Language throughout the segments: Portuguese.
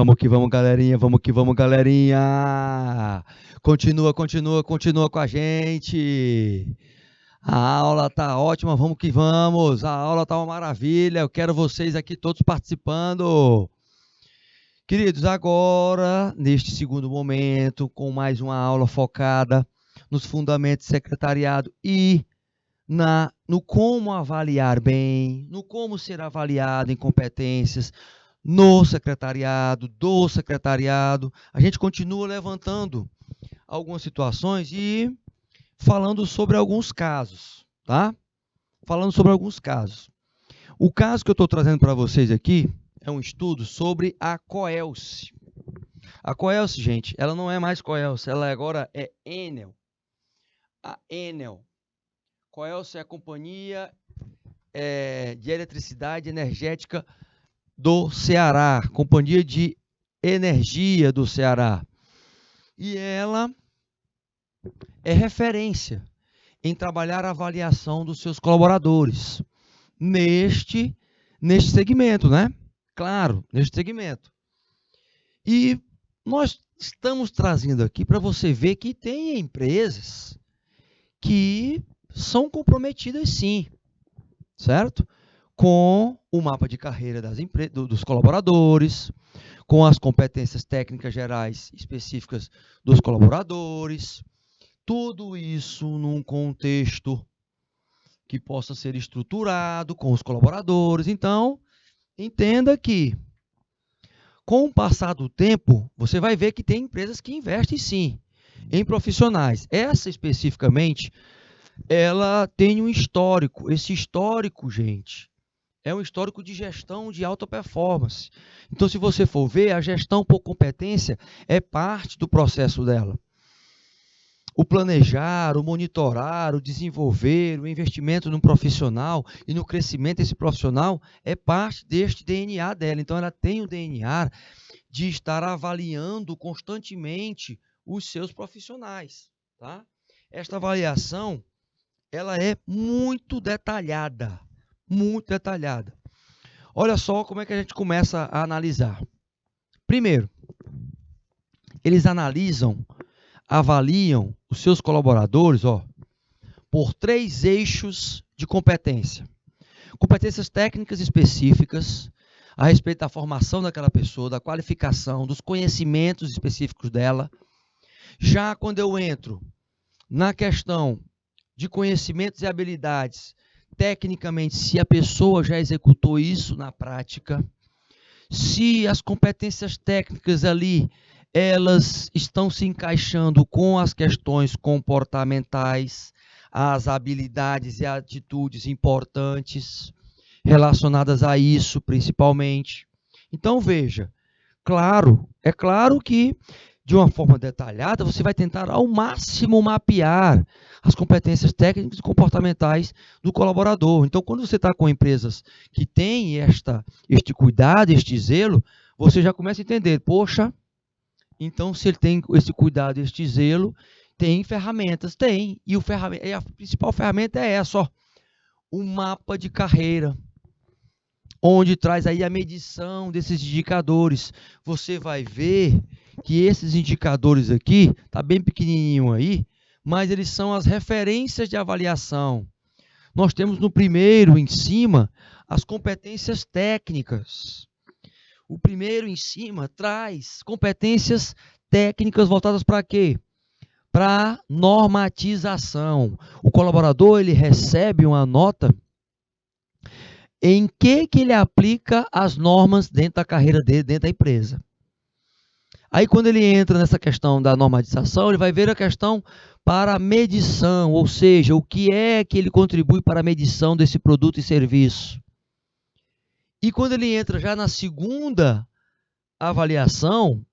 Vamos que vamos, galerinha. Vamos que vamos, galerinha. Continua com a gente. A aula tá ótima, vamos que vamos. A aula tá uma maravilha. Eu quero vocês aqui todos participando. Queridos, agora, neste segundo momento, com mais uma aula focada nos fundamentos de secretariado e no como avaliar bem, no como ser avaliado em competências no secretariado, do secretariado. A gente continua levantando algumas situações e falando sobre alguns casos, tá? Falando sobre alguns casos. O caso que eu estou trazendo para vocês aqui é um estudo sobre a Coelce. A Coelce, gente, ela não é mais Coelce, ela agora é Enel. A Enel. Coelce é a companhia de eletricidade energética do Ceará, companhia de energia do Ceará. E ela é referência em trabalhar a avaliação dos seus colaboradores neste segmento, né? Claro, neste segmento. E nós estamos trazendo aqui para você ver que tem empresas que são comprometidas sim, certo? Com o mapa de carreira dos colaboradores, com as competências técnicas gerais específicas dos colaboradores, tudo isso num contexto que possa ser estruturado com os colaboradores. Então, entenda que, com o passar do tempo, você vai ver que tem empresas que investem sim em profissionais. Essa especificamente, ela tem um histórico. Esse histórico, gente, é um histórico de gestão de alta performance. Então, se você for ver, a gestão por competência é parte do processo dela. O planejar, o monitorar, o desenvolver, o investimento no profissional e no crescimento desse profissional é parte deste DNA dela. Então, ela tem o DNA de estar avaliando constantemente os seus profissionais, tá? Esta avaliação, ela é muito detalhada. Muito detalhada. Olha só como é que a gente começa a analisar. Primeiro, eles avaliam os seus colaboradores, por 3 eixos de competência. Competências técnicas específicas a respeito da formação daquela pessoa, da qualificação, dos conhecimentos específicos dela. Já quando eu entro na questão de conhecimentos e habilidades, tecnicamente, se a pessoa já executou isso na prática, se as competências técnicas ali, elas estão se encaixando com as questões comportamentais, as habilidades e atitudes importantes relacionadas a isso, principalmente. Então, veja, é claro que, de uma forma detalhada, você vai tentar ao máximo mapear as competências técnicas e comportamentais do colaborador. Então, quando você está com empresas que têm este cuidado, este zelo, você já começa a entender, poxa, então se ele tem esse cuidado, este zelo, tem ferramentas? Tem. E a principal ferramenta é essa, o mapa de carreira, onde traz aí a medição desses indicadores. Você vai ver que esses indicadores aqui, tá bem pequenininho aí, mas eles são as referências de avaliação. Nós temos no primeiro, em cima, as competências técnicas. O primeiro em cima traz competências técnicas voltadas para quê? Para normatização. O colaborador, ele recebe uma nota em que ele aplica as normas dentro da carreira dele, dentro da empresa. Aí, quando ele entra nessa questão da normatização, ele vai ver a questão para a medição, ou seja, o que é que ele contribui para a medição desse produto e serviço. E quando ele entra já na segunda avaliação,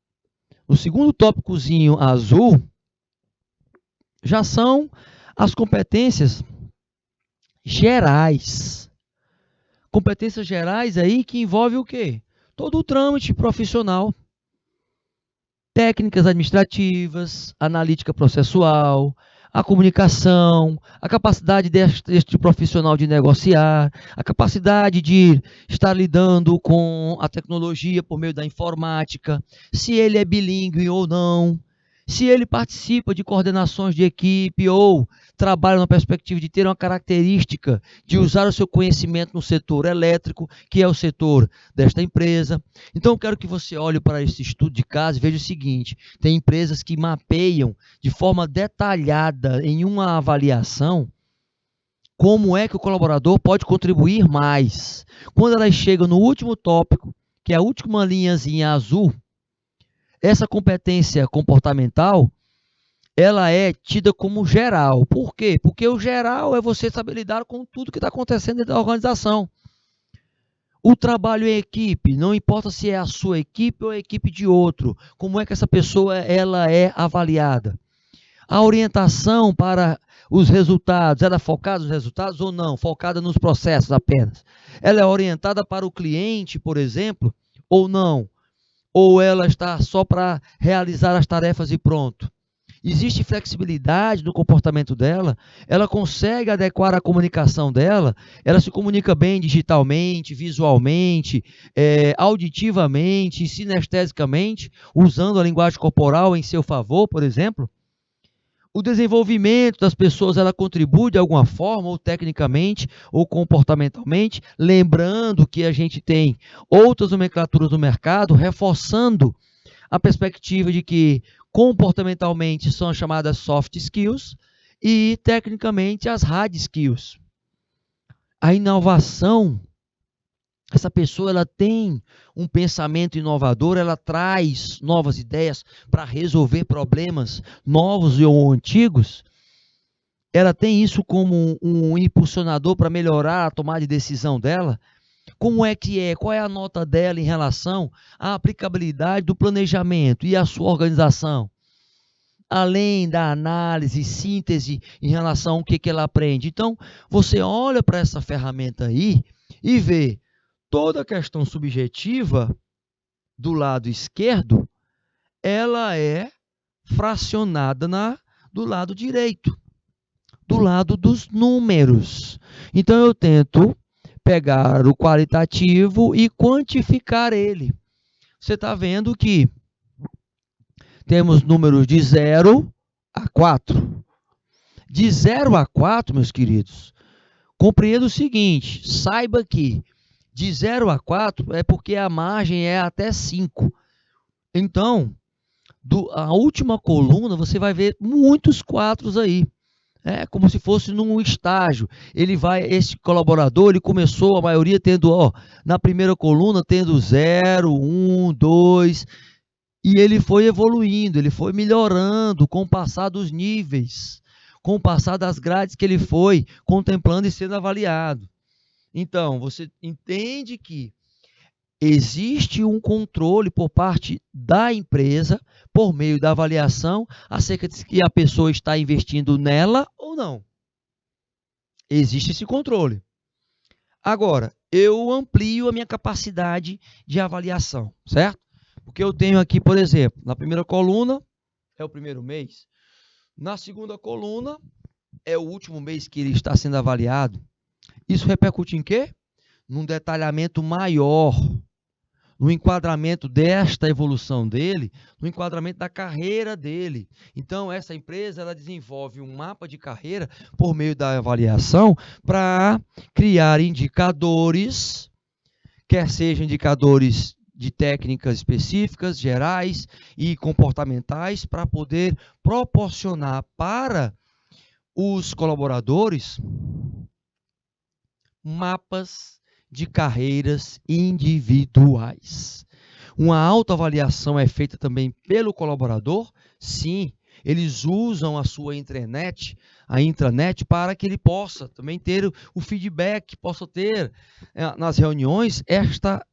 no segundo tópicozinho azul, já são as competências gerais. Competências gerais aí que envolve o quê? Todo o trâmite profissional. Técnicas administrativas, analítica processual, a comunicação, a capacidade deste profissional de negociar, a capacidade de estar lidando com a tecnologia por meio da informática, se ele é bilíngue ou não, se ele participa de coordenações de equipe ou trabalha na perspectiva de ter uma característica de usar o seu conhecimento no setor elétrico, que é o setor desta empresa. Então, eu quero que você olhe para esse estudo de caso e veja o seguinte: tem empresas que mapeiam de forma detalhada em uma avaliação como é que o colaborador pode contribuir mais. Quando elas chegam no último tópico, que é a última linhazinha azul, essa competência comportamental, ela é tida como geral. Por quê? Porque o geral é você saber lidar com tudo que está acontecendo dentro da organização. O trabalho em equipe, não importa se é a sua equipe ou a equipe de outro, como é que essa pessoa ela é avaliada. A orientação para os resultados, ela é focada nos resultados ou não? Focada nos processos apenas. Ela é orientada para o cliente, por exemplo, ou não? Ou ela está só para realizar as tarefas e pronto? Existe flexibilidade no comportamento dela, ela consegue adequar a comunicação dela, ela se comunica bem digitalmente, visualmente, auditivamente, sinestesicamente, usando a linguagem corporal em seu favor, por exemplo. O desenvolvimento das pessoas, ela contribui de alguma forma, ou tecnicamente, ou comportamentalmente, lembrando que a gente tem outras nomenclaturas no mercado, reforçando a perspectiva de que comportamentalmente são chamadas soft skills e tecnicamente as hard skills. A inovação, essa pessoa ela tem um pensamento inovador, ela traz novas ideias para resolver problemas novos ou antigos. Ela tem isso como um impulsionador para melhorar a tomada de decisão dela. Como é que é? Qual é a nota dela em relação à aplicabilidade do planejamento e à sua organização? Além da análise, síntese em relação ao que ela aprende. Então, você olha para essa ferramenta aí e vê toda a questão subjetiva do lado esquerdo, ela é fracionada do lado direito, do lado dos números. Então, eu tento pegar o qualitativo e quantificar ele. Você está vendo que temos números de 0 a 4. De 0 a 4, meus queridos, compreenda o seguinte, saiba que de 0 a 4 é porque a margem é até 5. Então, a última coluna, você vai ver muitos 4 aí. É como se fosse num estágio. Esse colaborador, ele começou, a maioria tendo, na primeira coluna, tendo 0, 1, 2, e ele foi evoluindo, ele foi melhorando com o passar dos níveis, com o passar das grades que ele foi contemplando e sendo avaliado. Então, você entende que existe um controle por parte da empresa, por meio da avaliação, acerca de que a pessoa está investindo nela ou não. Existe esse controle. Agora, eu amplio a minha capacidade de avaliação, certo? Porque eu tenho aqui, por exemplo, na primeira coluna é o primeiro mês, na segunda coluna é o último mês que ele está sendo avaliado. Isso repercute em quê? Num detalhamento maior, no enquadramento desta evolução dele, no enquadramento da carreira dele. Então, essa empresa ela desenvolve um mapa de carreira por meio da avaliação para criar indicadores, quer sejam indicadores de técnicas específicas, gerais e comportamentais, para poder proporcionar para os colaboradores mapas de carreiras individuais. Uma autoavaliação é feita também pelo colaborador? Sim, eles usam a sua intranet, para que ele possa também ter o feedback, possa ter nas reuniões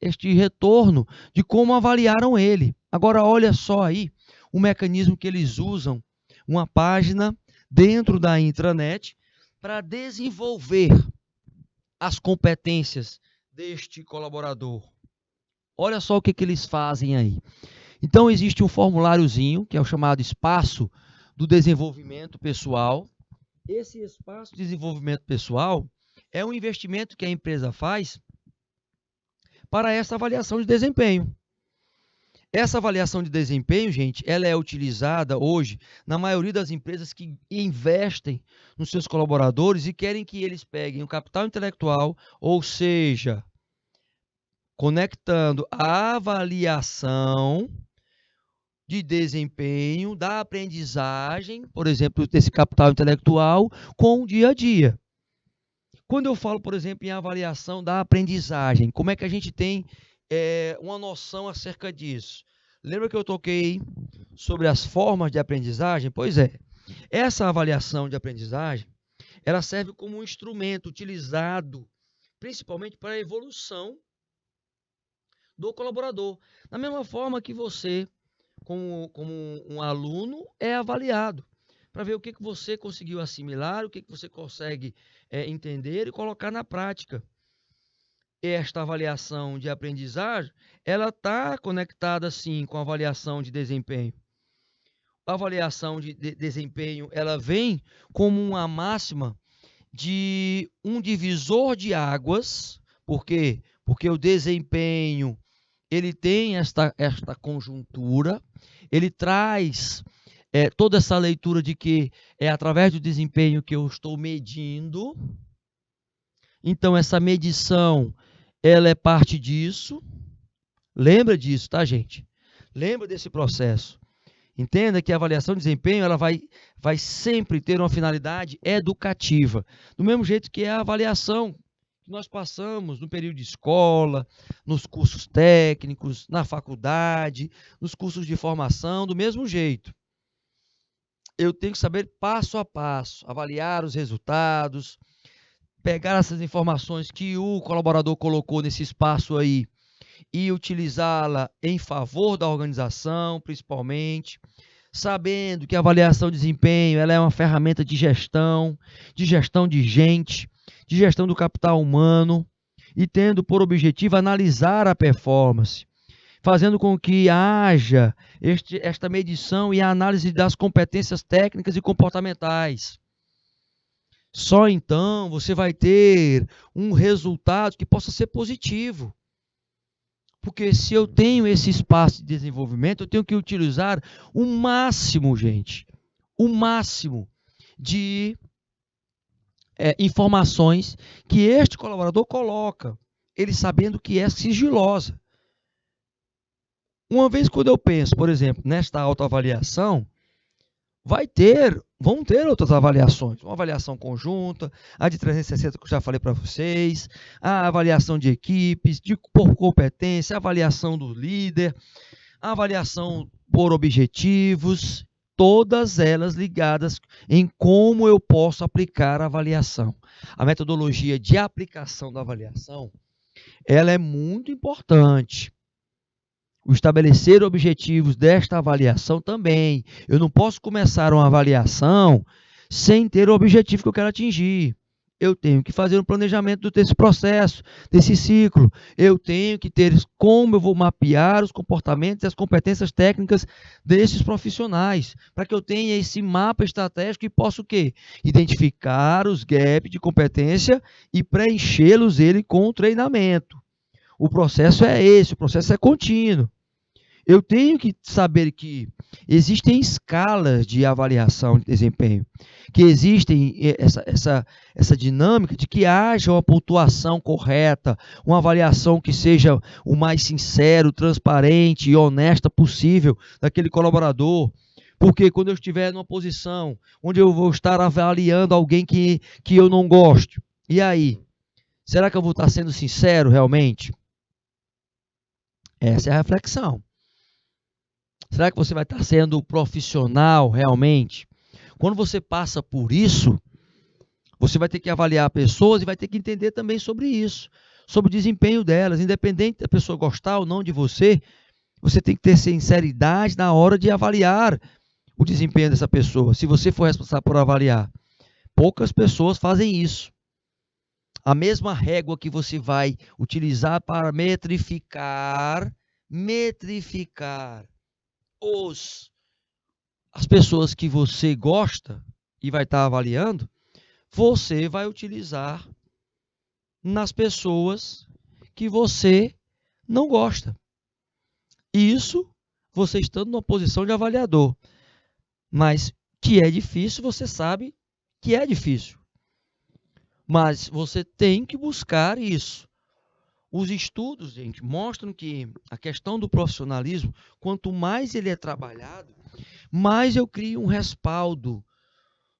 este retorno de como avaliaram ele. Agora, olha só aí o mecanismo que eles usam, uma página dentro da intranet para desenvolver as competências deste colaborador. Olha só o que eles fazem aí. Então, existe um formuláriozinho, que é o chamado espaço do desenvolvimento pessoal. Esse espaço de desenvolvimento pessoal é um investimento que a empresa faz para essa avaliação de desempenho. Essa avaliação de desempenho, gente, ela é utilizada hoje na maioria das empresas que investem nos seus colaboradores e querem que eles peguem o capital intelectual, ou seja, conectando a avaliação de desempenho da aprendizagem, por exemplo, desse capital intelectual, com o dia a dia. Quando eu falo, por exemplo, em avaliação da aprendizagem, como é que a gente tem uma noção acerca disso? Lembra que eu toquei sobre as formas de aprendizagem? Pois é, essa avaliação de aprendizagem, ela serve como um instrumento utilizado principalmente para a evolução do colaborador. Da mesma forma que você, como um aluno, é avaliado para ver o que você conseguiu assimilar, o que você consegue entender e colocar na prática. Esta avaliação de aprendizagem, ela está conectada, sim, com a avaliação de desempenho. A avaliação de desempenho, ela vem como uma máxima de um divisor de águas. Por quê? Porque o desempenho, ele tem esta conjuntura, ele traz toda essa leitura de que é através do desempenho que eu estou medindo. Então, essa medição, ela é parte disso. Lembra disso, tá, gente? Lembra desse processo. Entenda que a avaliação de desempenho, ela vai sempre ter uma finalidade educativa. Do mesmo jeito que é a avaliação que nós passamos no período de escola, nos cursos técnicos, na faculdade, nos cursos de formação, do mesmo jeito. Eu tenho que saber passo a passo, avaliar os resultados, pegar essas informações que o colaborador colocou nesse espaço aí e utilizá-la em favor da organização, principalmente, sabendo que a avaliação de desempenho ela é uma ferramenta de gestão de gente, de gestão do capital humano, e tendo por objetivo analisar a performance, fazendo com que haja esta medição e a análise das competências técnicas e comportamentais. Só então você vai ter um resultado que possa ser positivo. Porque se eu tenho esse espaço de desenvolvimento, eu tenho que utilizar o máximo, gente, o máximo de informações que este colaborador coloca, ele sabendo que é sigilosa. Uma vez quando eu penso, por exemplo, nesta autoavaliação, vão ter outras avaliações, uma avaliação conjunta, a de 360 que eu já falei para vocês, a avaliação de equipes, por competência, a avaliação do líder, a avaliação por objetivos, todas elas ligadas em como eu posso aplicar a avaliação. A metodologia de aplicação da avaliação, ela é muito importante. O estabelecer objetivos desta avaliação também. Eu não posso começar uma avaliação sem ter o objetivo que eu quero atingir. Eu tenho que fazer um planejamento desse processo, desse ciclo. Eu tenho que ter como eu vou mapear os comportamentos e as competências técnicas desses profissionais, para que eu tenha esse mapa estratégico e possa o quê? Identificar os gaps de competência e preenchê-los com o treinamento. O processo é esse, o processo é contínuo. Eu tenho que saber que existem escalas de avaliação de desempenho, que existem essa dinâmica de que haja uma pontuação correta, uma avaliação que seja o mais sincero, transparente e honesta possível daquele colaborador. Porque quando eu estiver numa posição onde eu vou estar avaliando alguém que eu não gosto, e aí? Será que eu vou estar sendo sincero realmente? Essa é a reflexão. Será que você vai estar sendo profissional realmente? Quando você passa por isso, você vai ter que avaliar pessoas e vai ter que entender também sobre isso, sobre o desempenho delas. Independente da pessoa gostar ou não de você, você tem que ter sinceridade na hora de avaliar o desempenho dessa pessoa, se você for responsável por avaliar. Poucas pessoas fazem isso. A mesma régua que você vai utilizar para metrificar as pessoas que você gosta e vai estar avaliando, você vai utilizar nas pessoas que você não gosta. Isso você estando numa posição de avaliador. Mas que é difícil, você sabe que é difícil. Mas você tem que buscar isso. Os estudos, gente, mostram que a questão do profissionalismo, quanto mais ele é trabalhado, mais eu crio um respaldo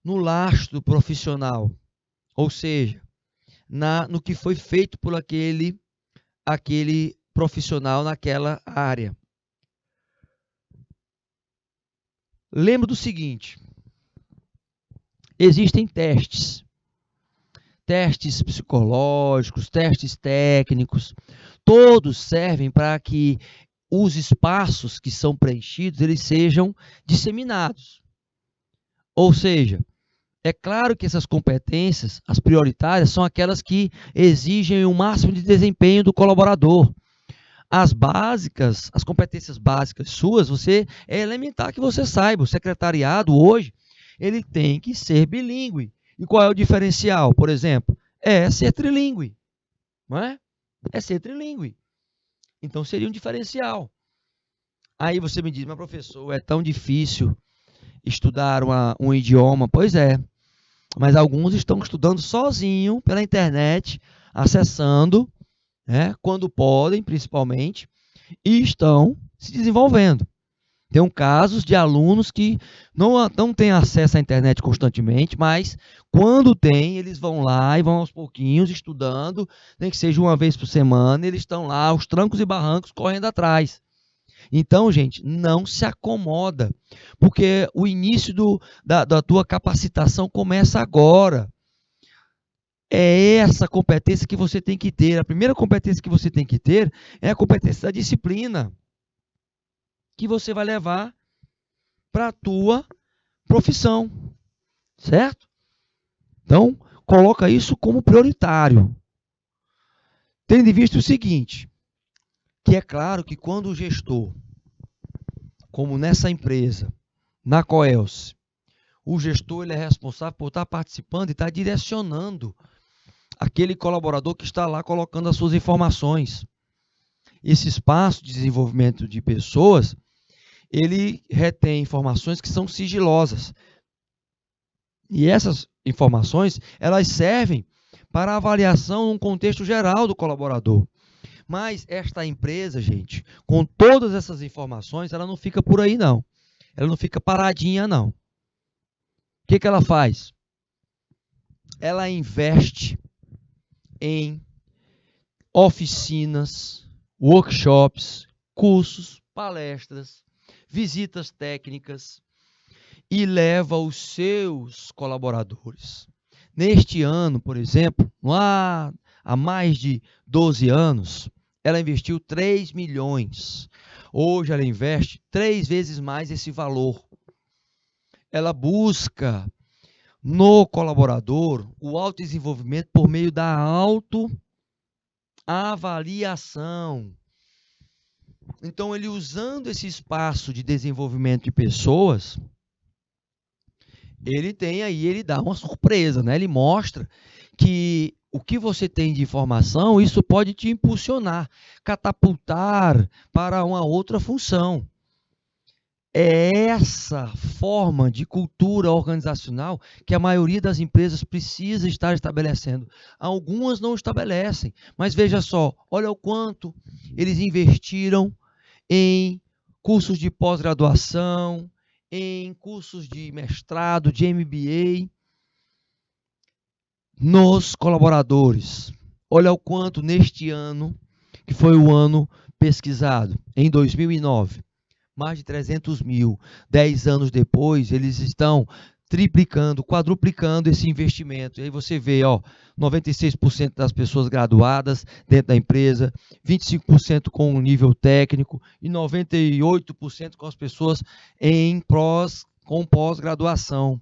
no lastro profissional. Ou seja, no que foi feito por aquele profissional naquela área. Lembra do seguinte: existem testes psicológicos, testes técnicos, todos servem para que os espaços que são preenchidos, eles sejam disseminados. Ou seja, é claro que essas competências, as prioritárias, são aquelas que exigem o máximo de desempenho do colaborador. As básicas, as competências básicas suas, é elementar que você saiba. O secretariado hoje, ele tem que ser bilíngue. E qual é o diferencial? Por exemplo, é ser trilíngue. Não é? É ser trilíngue. Então seria um diferencial. Aí você me diz, mas professor, é tão difícil estudar um idioma. Pois é, mas alguns estão estudando sozinho pela internet, acessando, quando podem, principalmente, e estão se desenvolvendo. Tem casos de alunos que não têm acesso à internet constantemente, mas quando tem, eles vão lá e vão aos pouquinhos estudando, nem que seja uma vez por semana, eles estão lá, aos trancos e barrancos, correndo atrás. Então, gente, não se acomoda, porque o início da tua capacitação começa agora. É essa competência que você tem que ter. A primeira competência que você tem que ter é a competência da disciplina, que você vai levar para a tua profissão, certo? Então, coloca isso como prioritário. Tendo em vista o seguinte, que é claro que quando o gestor, como nessa empresa, na Coelce, o gestor ele é responsável por estar participando e estar direcionando aquele colaborador que está lá colocando as suas informações. Esse espaço de desenvolvimento de pessoas, ele retém informações que são sigilosas. E essas informações, elas servem para avaliação num contexto geral do colaborador. Mas esta empresa, gente, com todas essas informações, ela não fica por aí, não. Ela não fica paradinha, não. O que ela faz? Ela investe em oficinas, workshops, cursos, palestras, visitas técnicas e leva os seus colaboradores. Neste ano, por exemplo, lá há mais de 12 anos, ela investiu 3 milhões. Hoje ela investe 3 vezes mais esse valor. Ela busca no colaborador o autodesenvolvimento por meio da autoavaliação. Então, ele usando esse espaço de desenvolvimento de pessoas, ele dá uma surpresa, né? Ele mostra que o que você tem de informação, isso pode te impulsionar, catapultar para uma outra função. É essa forma de cultura organizacional que a maioria das empresas precisa estar estabelecendo. Algumas não estabelecem, mas veja só, olha o quanto eles investiram em cursos de pós-graduação, em cursos de mestrado, de MBA, nos colaboradores. Olha o quanto neste ano, que foi o ano pesquisado, em 2009, mais de 300 mil. 10 anos depois, eles estão triplicando, quadruplicando esse investimento. E aí você vê, 96% das pessoas graduadas dentro da empresa, 25% com um nível técnico e 98% com as pessoas com pós-graduação.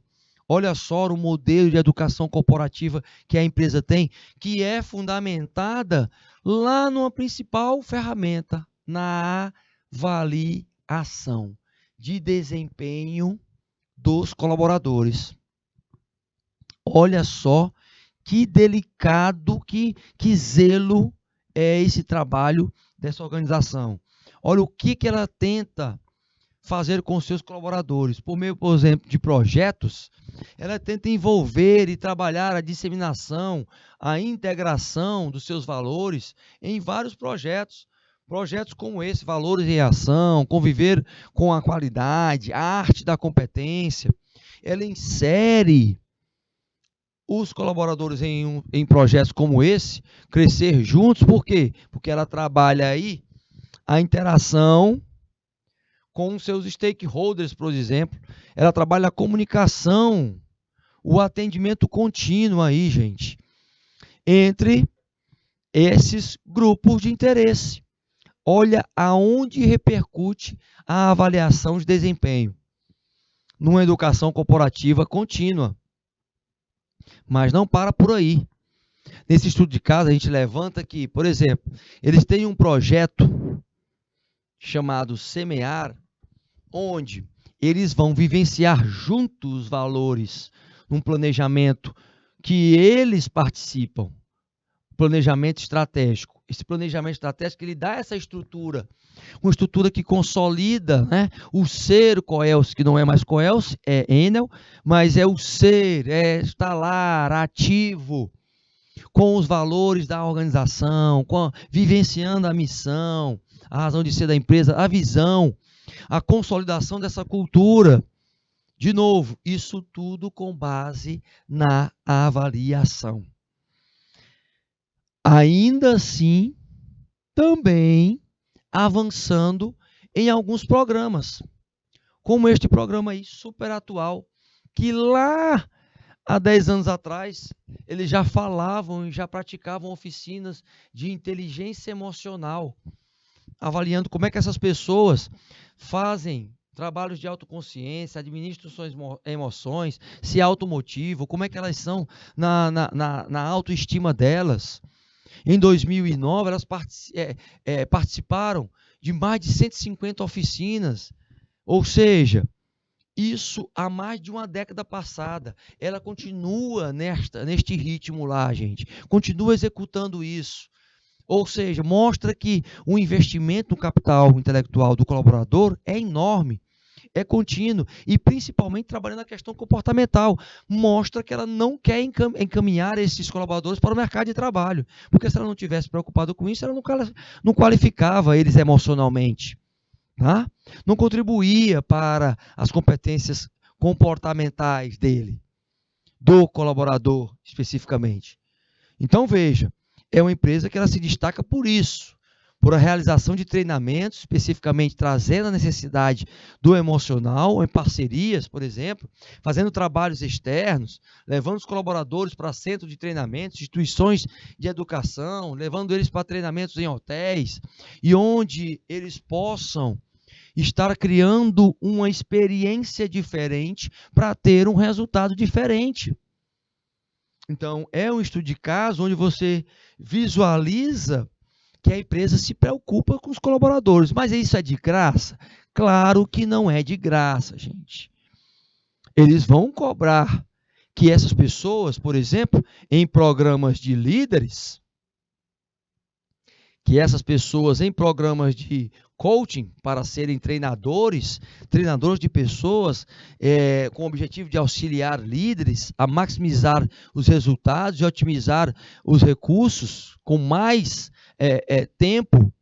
Olha só o modelo de educação corporativa que a empresa tem, que é fundamentada lá numa principal ferramenta, na avaliação de desempenho dos colaboradores. Olha só que delicado, que zelo é esse trabalho dessa organização. Olha o que ela tenta fazer com seus colaboradores. Por meio, por exemplo, de projetos, ela tenta envolver e trabalhar a disseminação, a integração dos seus valores em vários projetos. Projetos como esse, Valores em Ação, Conviver com a Qualidade, a Arte da Competência. Ela insere os colaboradores em projetos como esse, Crescer Juntos. Por quê? Porque ela trabalha aí a interação com seus stakeholders, por exemplo. Ela trabalha a comunicação, o atendimento contínuo aí, gente, entre esses grupos de interesse. Olha aonde repercute a avaliação de desempenho. Numa educação corporativa contínua. Mas não para por aí. Nesse estudo de caso, a gente levanta que, por exemplo, eles têm um projeto chamado Semear, onde eles vão vivenciar juntos os valores num planejamento que eles participam, planejamento estratégico. Esse planejamento estratégico, ele dá essa estrutura, uma estrutura que consolida, né, o ser Coelce, que não é mais Coelce, é Enel, mas é o ser, é estar lá, ativo, com os valores da organização, vivenciando a missão, a razão de ser da empresa, a visão, a consolidação dessa cultura. De novo, isso tudo com base na avaliação. Ainda assim, também avançando em alguns programas, como este programa aí, super atual, que lá há 10 anos atrás, eles já falavam e já praticavam oficinas de inteligência emocional, avaliando como é que essas pessoas fazem trabalhos de autoconsciência, administram suas emoções, se automotivam, como é que elas são na autoestima delas. Em 2009, elas participaram de mais de 150 oficinas, ou seja, isso há mais de uma década passada. Ela continua neste ritmo lá, gente. Continua executando isso. Ou seja, mostra que o investimento no capital intelectual do colaborador é enorme, é contínuo e principalmente trabalhando na questão comportamental. Mostra que ela não quer encaminhar esses colaboradores para o mercado de trabalho, porque se ela não tivesse preocupada com isso, ela não qualificava eles emocionalmente. Tá? Não contribuía para as competências comportamentais dele, do colaborador especificamente. Então veja, é uma empresa que ela se destaca por isso, por a realização de treinamentos, especificamente trazendo a necessidade do emocional, em parcerias, por exemplo, fazendo trabalhos externos, levando os colaboradores para centros de treinamentos, instituições de educação, levando eles para treinamentos em hotéis, e onde eles possam estar criando uma experiência diferente para ter um resultado diferente. Então, é um estudo de caso onde você visualiza que a empresa se preocupa com os colaboradores. Mas isso é de graça? Claro que não é de graça, gente. Eles vão cobrar que essas pessoas, por exemplo, em programas de líderes, que essas pessoas em programas de coaching para serem treinadores de pessoas com o objetivo de auxiliar líderes a maximizar os resultados e otimizar os recursos com mais tempo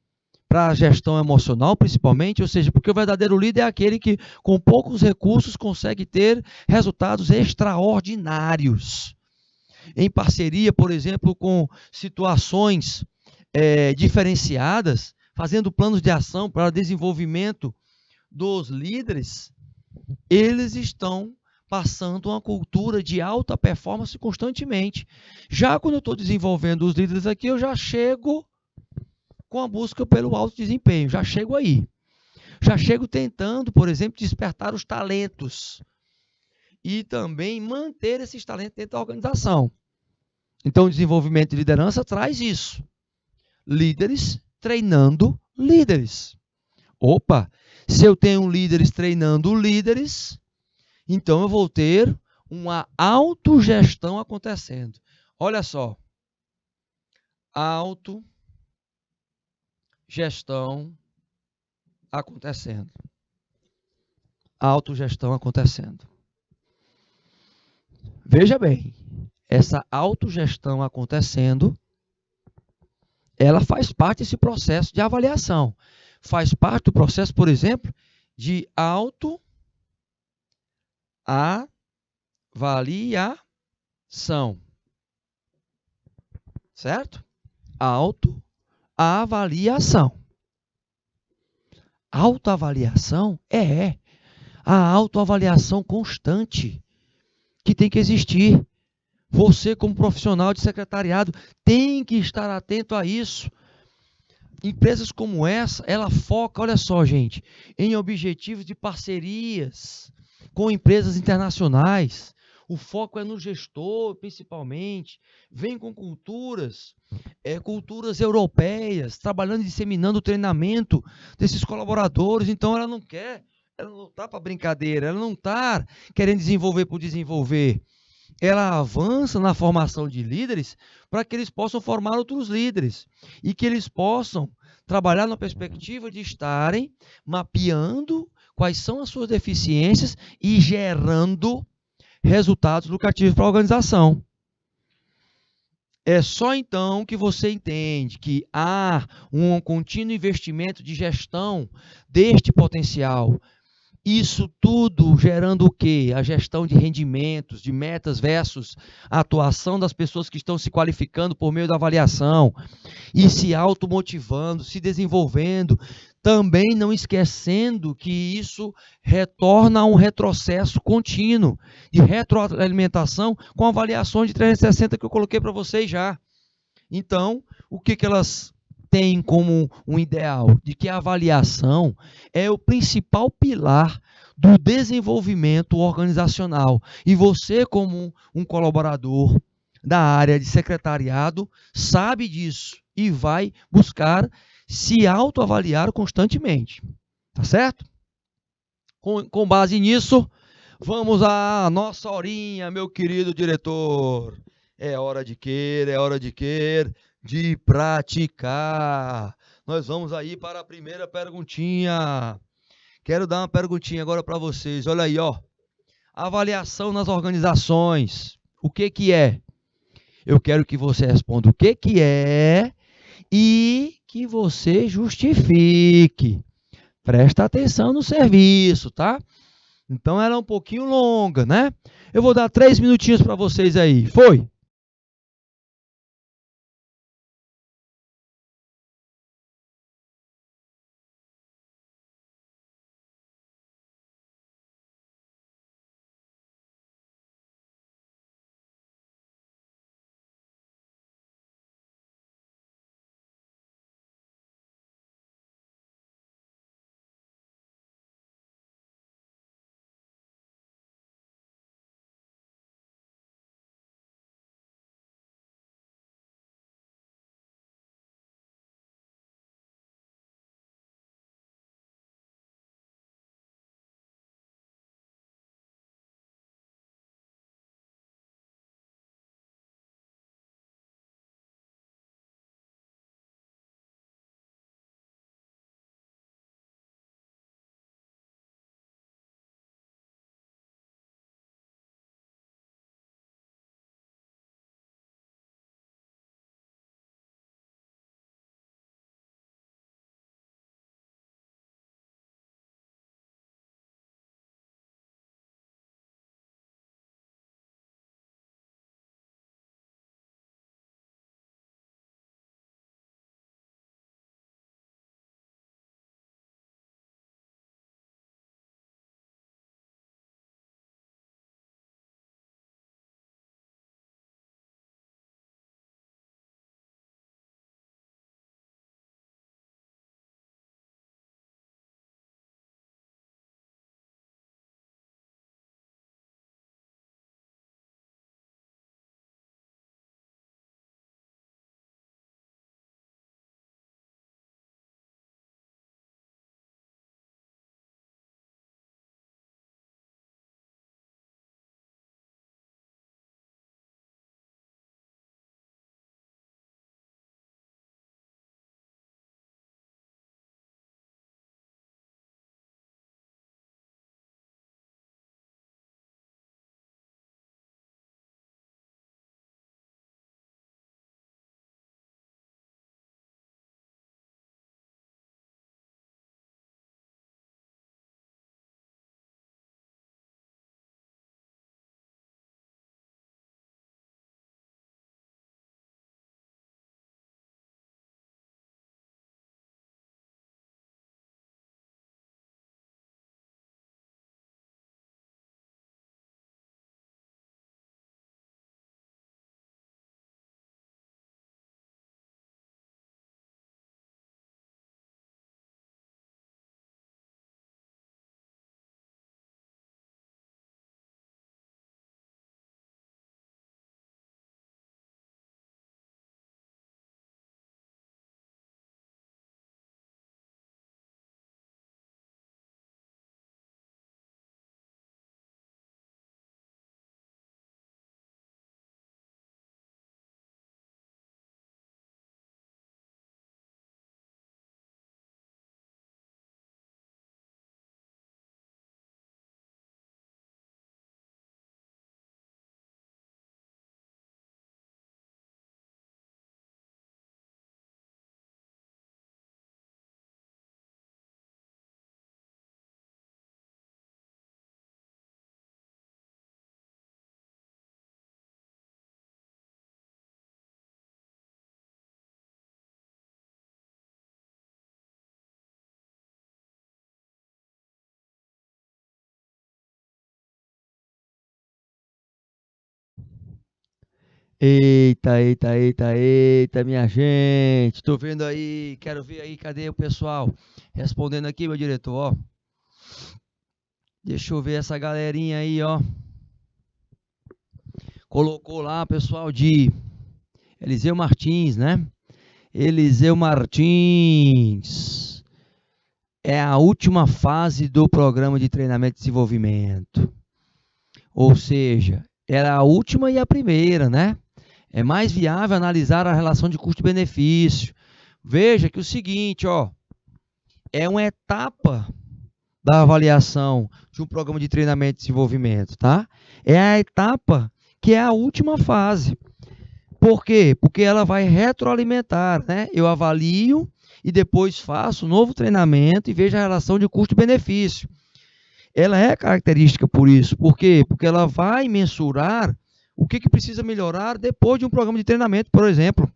para a gestão emocional, principalmente, ou seja, porque o verdadeiro líder é aquele que com poucos recursos consegue ter resultados extraordinários. Em parceria, por exemplo, com situações diferenciadas, fazendo planos de ação para desenvolvimento dos líderes, eles estão passando uma cultura de alta performance constantemente. Já quando eu estou desenvolvendo os líderes aqui, eu já chego com a busca pelo alto desempenho, já chego aí. Já chego tentando, por exemplo, despertar os talentos e também manter esses talentos dentro da organização. Então, o desenvolvimento de liderança traz isso. Líderes treinando líderes. Opa, se eu tenho líderes treinando líderes, Então eu vou ter uma autogestão acontecendo. Olha só. Autogestão acontecendo. Autogestão acontecendo. Veja bem, essa autogestão acontecendo, ela faz parte desse processo de avaliação. Faz parte do processo, por exemplo, de autoavaliação. Certo? Autoavaliação. Autoavaliação é a autoavaliação constante que tem que existir. Você, como profissional de secretariado, tem que estar atento a isso. Empresas como essa, ela foca, olha só, gente, em objetivos de parcerias com empresas internacionais. O foco é no gestor, principalmente. Vem com culturas europeias, trabalhando e disseminando o treinamento desses colaboradores. Então, ela não está para brincadeira, ela não está querendo desenvolver por desenvolver. Ela avança na formação de líderes para que eles possam formar outros líderes e que eles possam trabalhar na perspectiva de estarem mapeando quais são as suas deficiências e gerando resultados lucrativos para a organização. É só então que você entende que há um contínuo investimento de gestão deste potencial. Isso tudo gerando o quê? A gestão de rendimentos, de metas versus a atuação das pessoas que estão se qualificando por meio da avaliação e se automotivando, se desenvolvendo, também não esquecendo que isso retorna a um retrocesso contínuo de retroalimentação com avaliações de 360 que eu coloquei para vocês já. Então, o que elas têm como um ideal? De que a avaliação é o principal pilar do desenvolvimento organizacional. E você, como um colaborador da área de secretariado, sabe disso e vai buscar se autoavaliar constantemente. Tá certo? Com base nisso, vamos à nossa horinha, meu querido diretor. É hora de quê? É hora de quê? De praticar. Nós vamos aí para a primeira perguntinha. Quero dar uma perguntinha agora para vocês. Olha aí, ó. Avaliação nas organizações. O que que é? Eu quero que você responda o que que é e que você justifique. Presta atenção no serviço, tá? Então ela é um pouquinho longa, né? Eu vou dar 3 minutinhos para vocês aí. Foi! Eita, eita, eita, eita, minha gente. Tô vendo aí, quero ver aí, cadê o pessoal? Respondendo aqui, meu diretor, ó. Deixa eu ver essa galerinha aí, ó. Colocou lá, pessoal de Eliseu Martins, né? Eliseu Martins. É a última fase do programa de treinamento e desenvolvimento. Ou seja, era a última e a primeira, né? É mais viável analisar a relação de custo-benefício. Veja que o seguinte, ó, é uma etapa da avaliação de um programa de treinamento e desenvolvimento, tá? É a etapa que é a última fase. Por quê? Porque ela vai retroalimentar, né? Eu avalio e depois faço um novo treinamento e vejo a relação de custo-benefício. Ela é característica por isso. Por quê? Porque ela vai mensurar o que precisa melhorar depois de um programa de treinamento, por exemplo.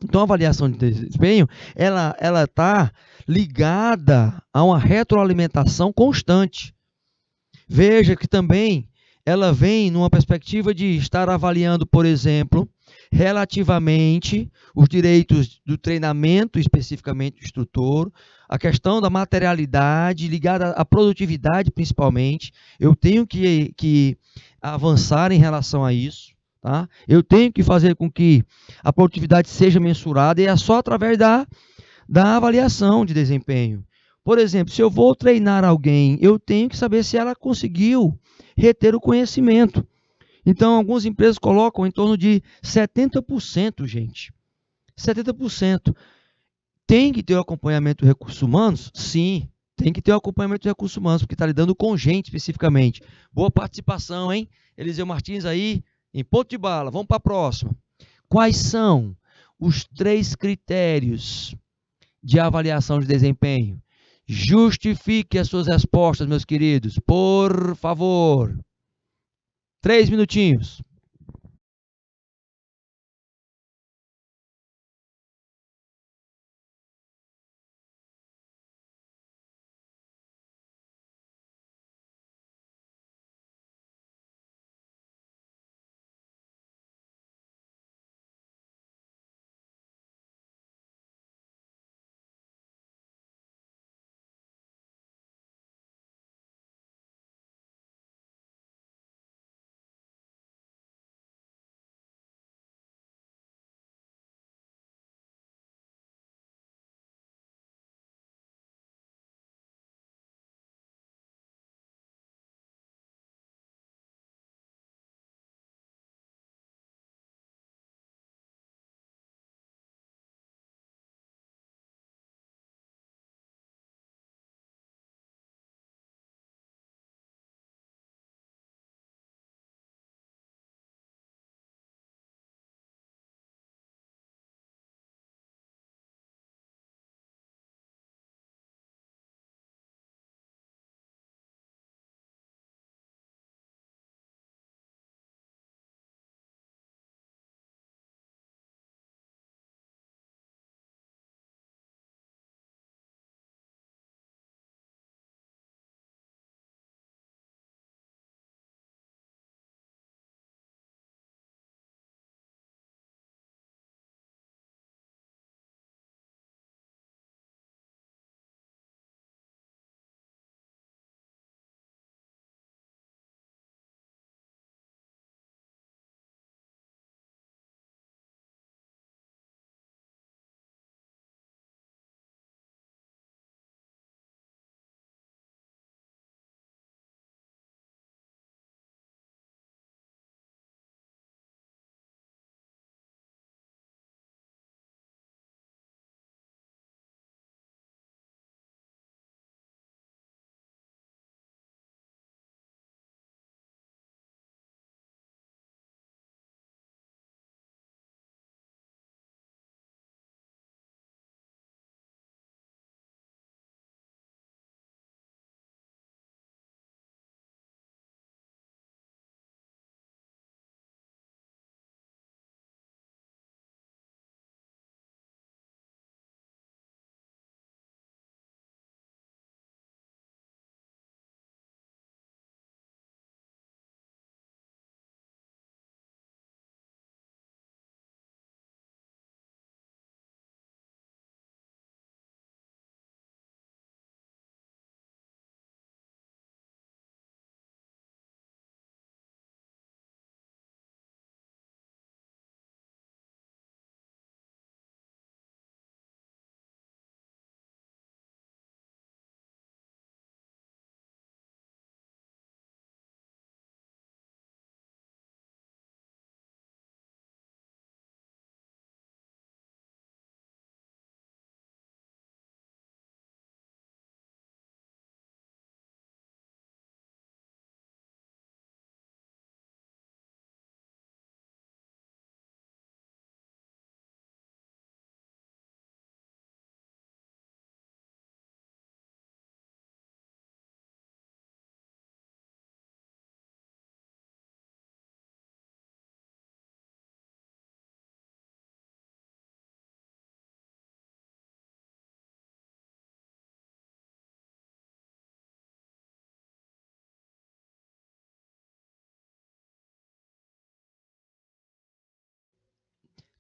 Então, a avaliação de desempenho, ela está ligada a uma retroalimentação constante. Veja que também ela vem numa perspectiva de estar avaliando, por exemplo, relativamente os direitos do treinamento, especificamente do instrutor, a questão da materialidade ligada à produtividade, principalmente. Eu tenho que avançar em relação a isso. Tá? Eu tenho que fazer com que a produtividade seja mensurada e é só através da avaliação de desempenho. Por exemplo, se eu vou treinar alguém, eu tenho que saber se ela conseguiu reter o conhecimento. Então, algumas empresas colocam em torno de 70%, gente. 70%. Tem que ter o acompanhamento de recursos humanos? Sim, tem que ter o acompanhamento de recursos humanos, porque está lidando com gente especificamente. Boa participação, hein? Eliseu Martins aí, em ponto de bala. Vamos para a próxima. Quais são os 3 critérios de avaliação de desempenho? Justifique as suas respostas, meus queridos, por favor. 3 minutinhos.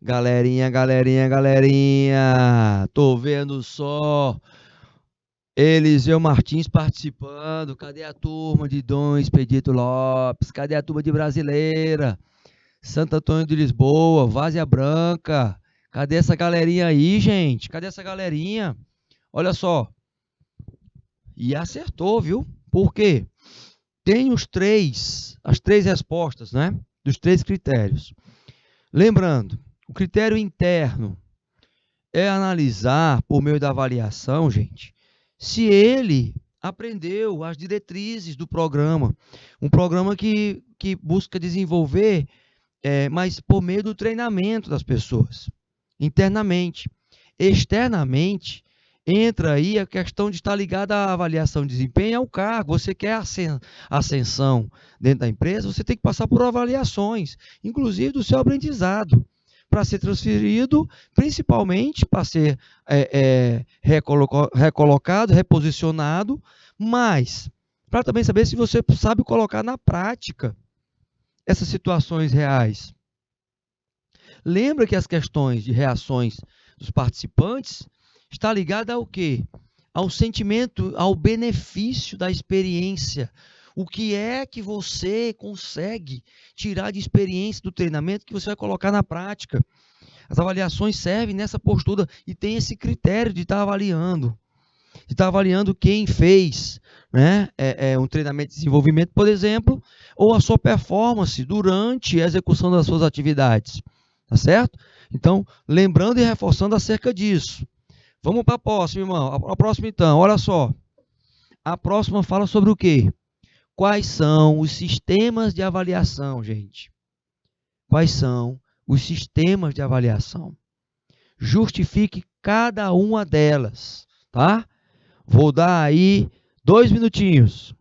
Galerinha, galerinha, galerinha. Tô vendo só Eliseu Martins participando. Cadê a turma de Dom Expedito Lopes? Cadê a turma de Brasileira? Santo Antônio de Lisboa, Várzea Branca. Cadê essa galerinha aí, gente? Cadê essa galerinha? Olha só. E acertou, viu? Por quê? Tem as três respostas, né? Dos três critérios. Lembrando, o critério interno é analisar, por meio da avaliação, gente, se ele aprendeu as diretrizes do programa. Um programa que busca desenvolver, mas por meio do treinamento das pessoas, internamente. Externamente, entra aí a questão de estar ligada à avaliação de desempenho ao cargo. Você quer ascensão dentro da empresa, você tem que passar por avaliações, inclusive do seu aprendizado, para ser transferido, principalmente para ser recolocado, reposicionado, mas para também saber se você sabe colocar na prática essas situações reais. Lembra que as questões de reações dos participantes está ligada ao quê? Ao sentimento, ao benefício da experiência. O que é que você consegue tirar de experiência do treinamento que você vai colocar na prática? As avaliações servem nessa postura e tem esse critério de estar avaliando. De estar avaliando quem fez, né, um treinamento de desenvolvimento, por exemplo, ou a sua performance durante a execução das suas atividades. Tá certo? Então, lembrando e reforçando acerca disso. Vamos para a próxima, irmão. A próxima, então, olha só. A próxima fala sobre o quê? Quais são os sistemas de avaliação, gente? Quais são os sistemas de avaliação? Justifique cada uma delas, tá? Vou dar aí 2 minutinhos.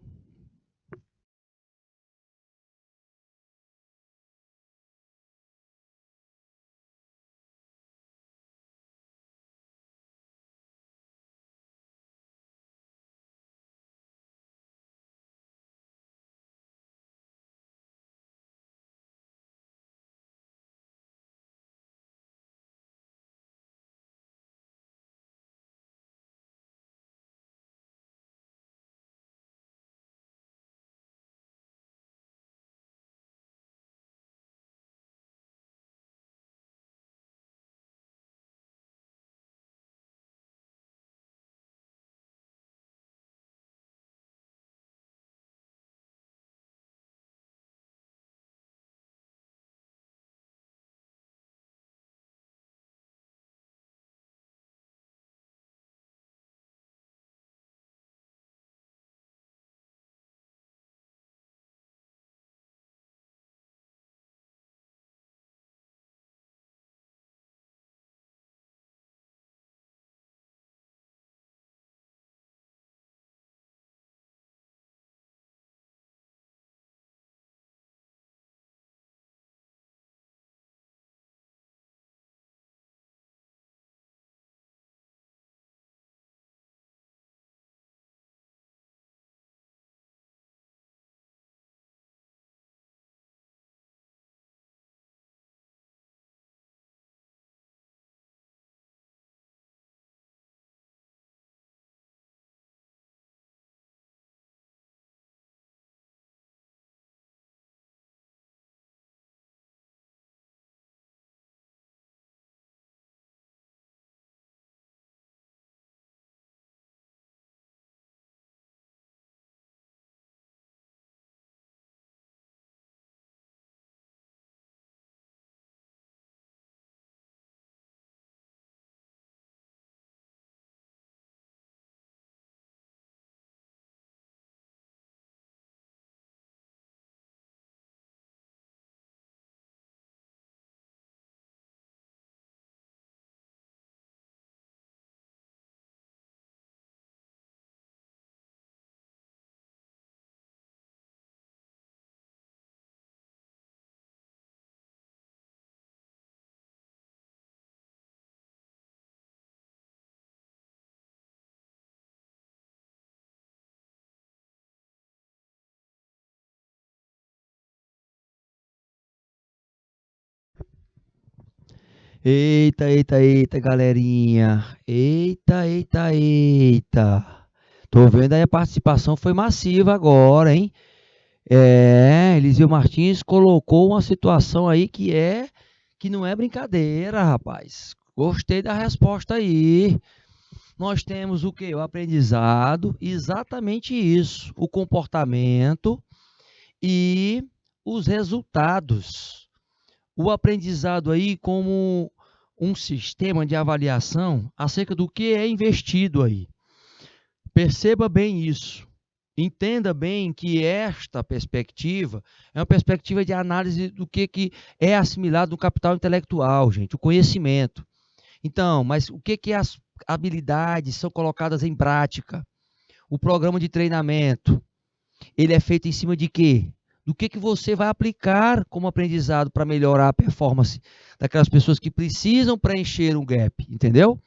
Eita, eita, eita, galerinha. Eita, eita, eita. Tô vendo aí a participação foi massiva agora, hein? Eliseu Martins colocou uma situação aí que não é brincadeira, rapaz. Gostei da resposta aí. Nós temos o que? O aprendizado, exatamente isso, o comportamento e os resultados. O aprendizado aí como um sistema de avaliação acerca do que é investido aí. Perceba bem isso. Entenda bem que esta perspectiva é uma perspectiva de análise do que é assimilado no capital intelectual, gente, o conhecimento. Então, mas o que as habilidades são colocadas em prática? O programa de treinamento, ele é feito em cima de quê? Do que você vai aplicar como aprendizado para melhorar a performance daquelas pessoas que precisam preencher um gap, entendeu?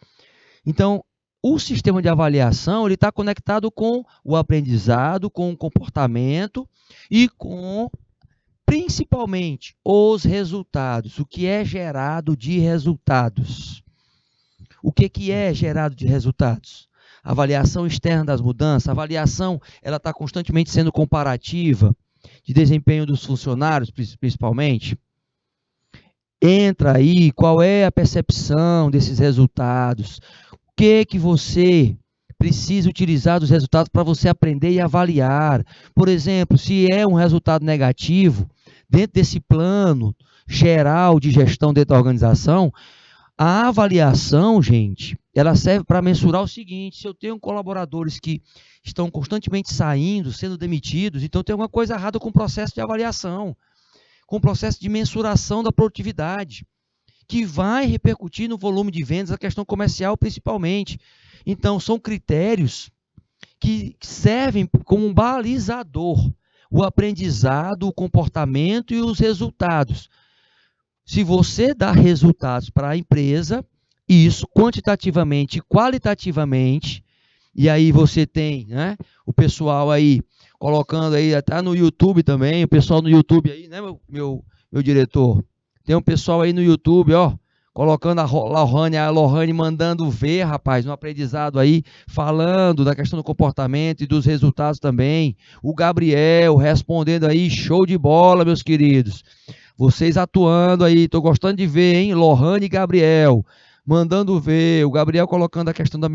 Então, o sistema de avaliação ele está conectado com o aprendizado, com o comportamento e com, principalmente, os resultados. O que é gerado de resultados? O que é gerado de resultados? Avaliação externa das mudanças. A avaliação ela está constantemente sendo comparativa de desempenho dos funcionários, principalmente. Entra aí qual é a percepção desses resultados. O que você precisa utilizar dos resultados para você aprender e avaliar. Por exemplo, se é um resultado negativo, dentro desse plano geral de gestão dentro da organização, a avaliação, gente, ela serve para mensurar o seguinte: se eu tenho colaboradores que estão constantemente saindo, sendo demitidos, então tem alguma coisa errada com o processo de avaliação, com o processo de mensuração da produtividade, que vai repercutir no volume de vendas, a questão comercial principalmente. Então, são critérios que servem como um balizador, o aprendizado, o comportamento e os resultados. Se você dá resultados para a empresa, isso quantitativamente e qualitativamente, e aí você tem, né, o pessoal aí colocando aí, até no YouTube também, o pessoal no YouTube aí, né, meu diretor? Tem um pessoal aí no YouTube, ó, colocando a Lohane mandando ver, rapaz, no aprendizado aí, falando da questão do comportamento e dos resultados também. O Gabriel respondendo aí, show de bola, meus queridos. Vocês atuando aí, tô gostando de ver, hein? Lohane e Gabriel, mandando ver. O Gabriel colocando a questão da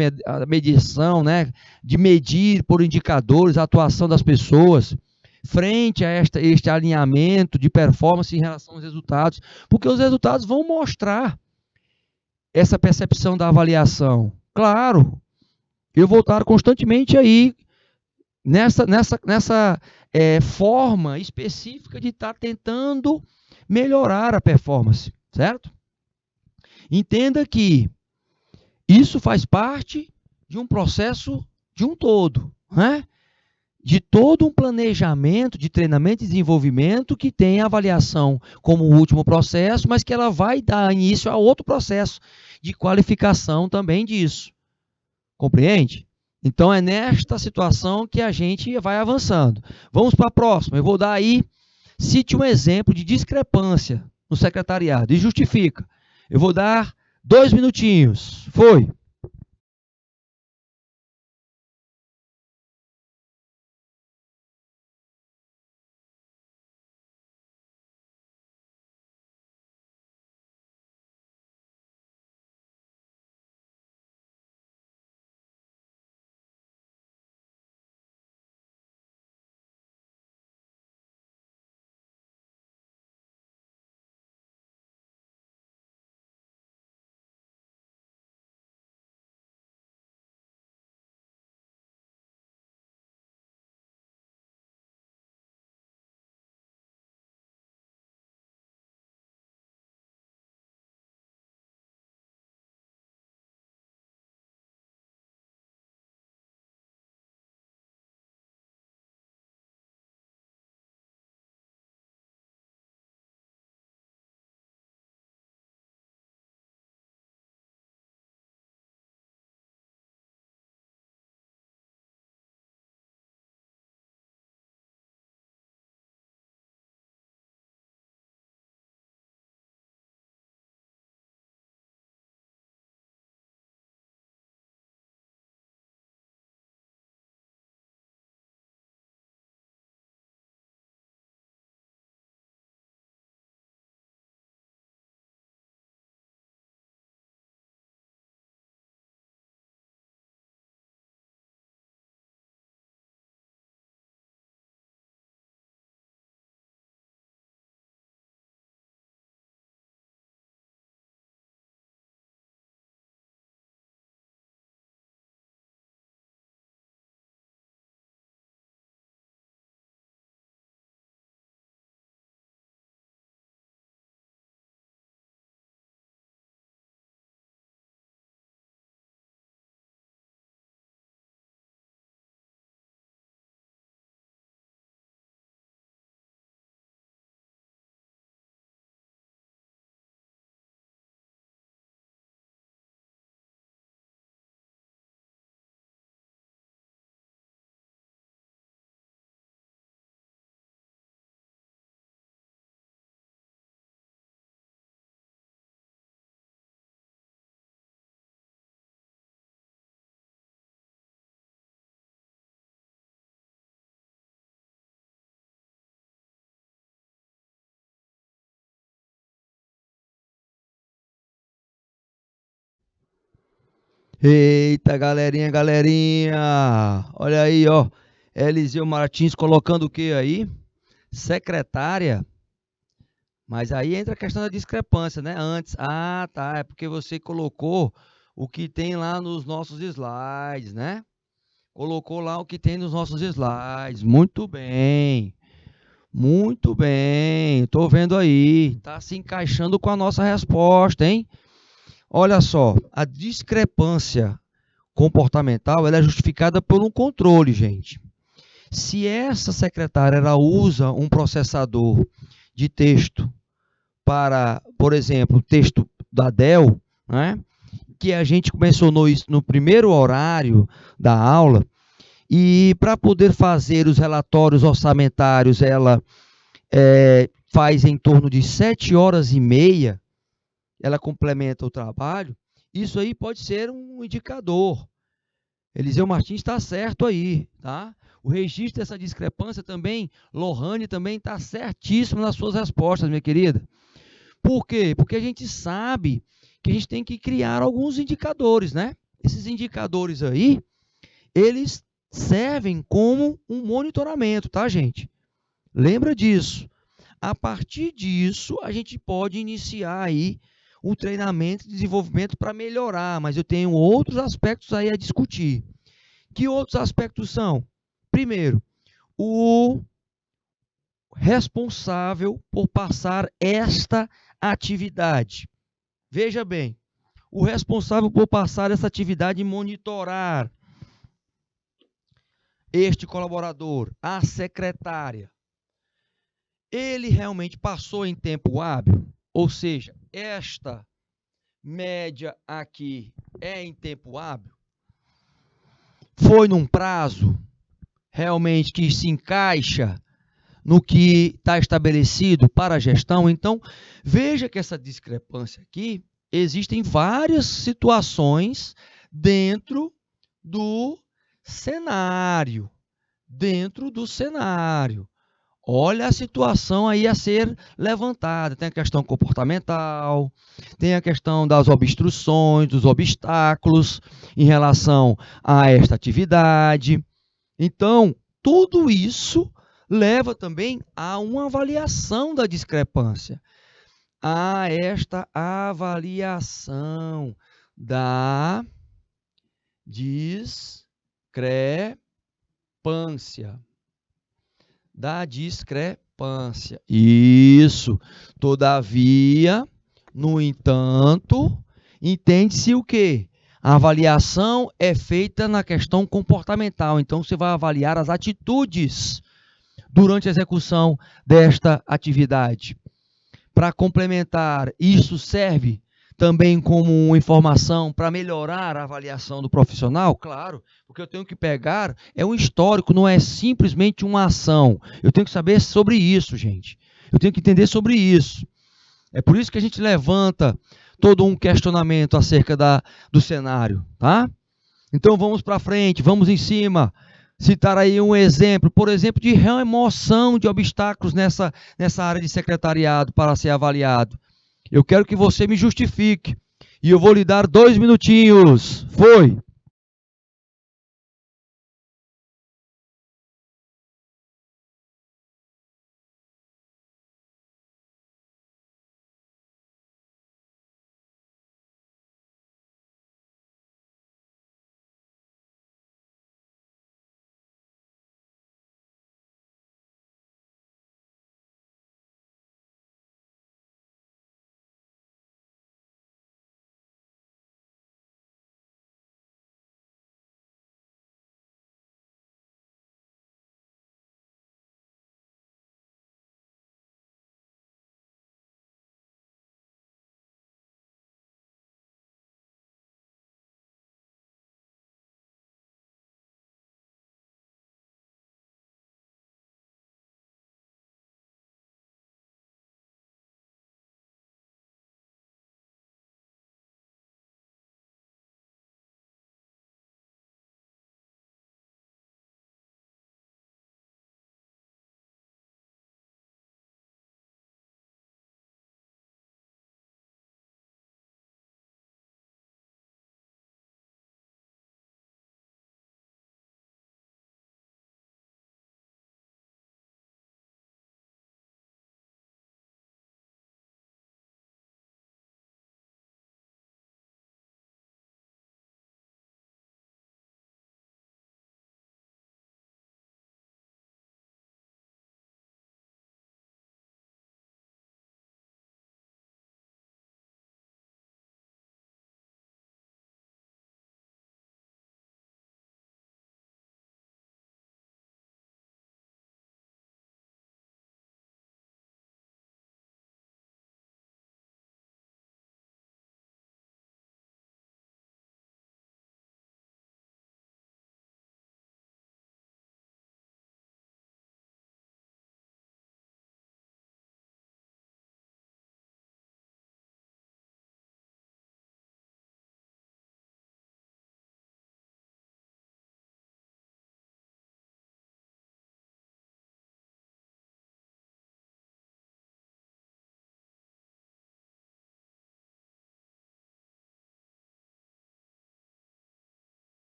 medição, né? De medir por indicadores a atuação das pessoas frente a este alinhamento de performance em relação aos resultados, porque os resultados vão mostrar essa percepção da avaliação. Claro, eu vou estar constantemente aí nessa forma específica de estar tentando melhorar a performance, certo? Entenda que isso faz parte de um processo de um todo, né? De todo um planejamento de treinamento e desenvolvimento que tem a avaliação como o último processo, mas que ela vai dar início a outro processo de qualificação também disso. Compreende? Então é nesta situação que a gente vai avançando. Vamos para a próxima. Eu vou dar aí, cite um exemplo de discrepância no secretariado e justifica. Eu vou dar 2 minutinhos. Foi. Eita, galerinha, galerinha. Olha aí, ó. Eliseu Martins colocando o que aí? Secretária. Mas aí entra a questão da discrepância, né? Antes. Ah, tá. É porque você colocou o que tem lá nos nossos slides, né? Colocou lá o que tem nos nossos slides. Muito bem. Muito bem. Tô vendo aí. Tá se encaixando com a nossa resposta, hein? Olha só, a discrepância comportamental ela é justificada por um controle, gente. Se essa secretária ela usa um processador de texto para, por exemplo, texto da Dell, né, que a gente mencionou isso no primeiro horário da aula, e para poder fazer os relatórios orçamentários, ela faz em torno de 7 horas e meia, ela complementa o trabalho, isso aí pode ser um indicador. Eliseu Martins está certo aí, tá? O registro dessa discrepância também, Lohane também está certíssimo nas suas respostas, minha querida. Por quê? Porque a gente sabe que a gente tem que criar alguns indicadores, né? Esses indicadores aí, eles servem como um monitoramento, tá, gente? Lembra disso. A partir disso, a gente pode iniciar aí um treinamento e desenvolvimento para melhorar, mas eu tenho outros aspectos aí a discutir. Que outros aspectos são? Primeiro, o responsável por passar esta atividade. Veja bem, o responsável por passar essa atividade e monitorar este colaborador, a secretária, ele realmente passou em tempo hábil? Ou seja, esta média aqui é em tempo hábil? Foi num prazo realmente que se encaixa no que está estabelecido para a gestão? Então, veja que essa discrepância aqui, existem várias situações dentro do cenário. Dentro do cenário. Olha a situação aí a ser levantada. Tem a questão comportamental, tem a questão das obstruções, dos obstáculos em relação a esta atividade. Então, tudo isso leva também a uma avaliação da discrepância. A esta avaliação da discrepância. Da discrepância. Isso. Todavia, no entanto, entende-se o quê? A avaliação é feita na questão comportamental. Então, você vai avaliar as atitudes durante a execução desta atividade. Para complementar, isso serve também como uma informação para melhorar a avaliação do profissional? Claro, porque eu tenho que pegar, é um histórico, não é simplesmente uma ação. Eu tenho que saber sobre isso, gente. Eu tenho que entender sobre isso. É por isso que a gente levanta todo um questionamento acerca do cenário, tá? Então vamos para frente, vamos em cima. Citar aí um exemplo, por exemplo, de remoção de obstáculos nessa área de secretariado para ser avaliado. Eu quero que você me justifique. E eu vou lhe dar 2 minutinhos. Foi.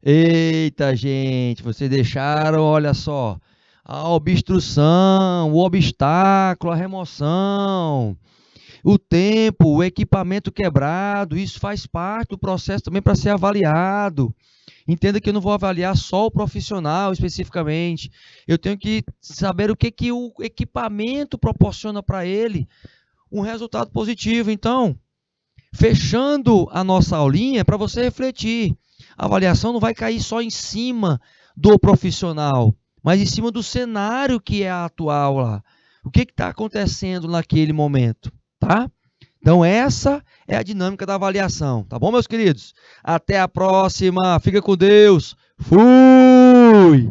Eita, gente, vocês deixaram, olha só, a obstrução, o obstáculo, a remoção, o tempo, o equipamento quebrado, isso faz parte do processo também para ser avaliado. Entenda que eu não vou avaliar só o profissional especificamente. Eu tenho que saber o que o equipamento proporciona para ele um resultado positivo. Então, fechando a nossa aulinha, para você refletir. A avaliação não vai cair só em cima do profissional, mas em cima do cenário que é atual lá. O que está acontecendo naquele momento, tá? Então, essa é a dinâmica da avaliação, tá bom, meus queridos? Até a próxima, fica com Deus, fui!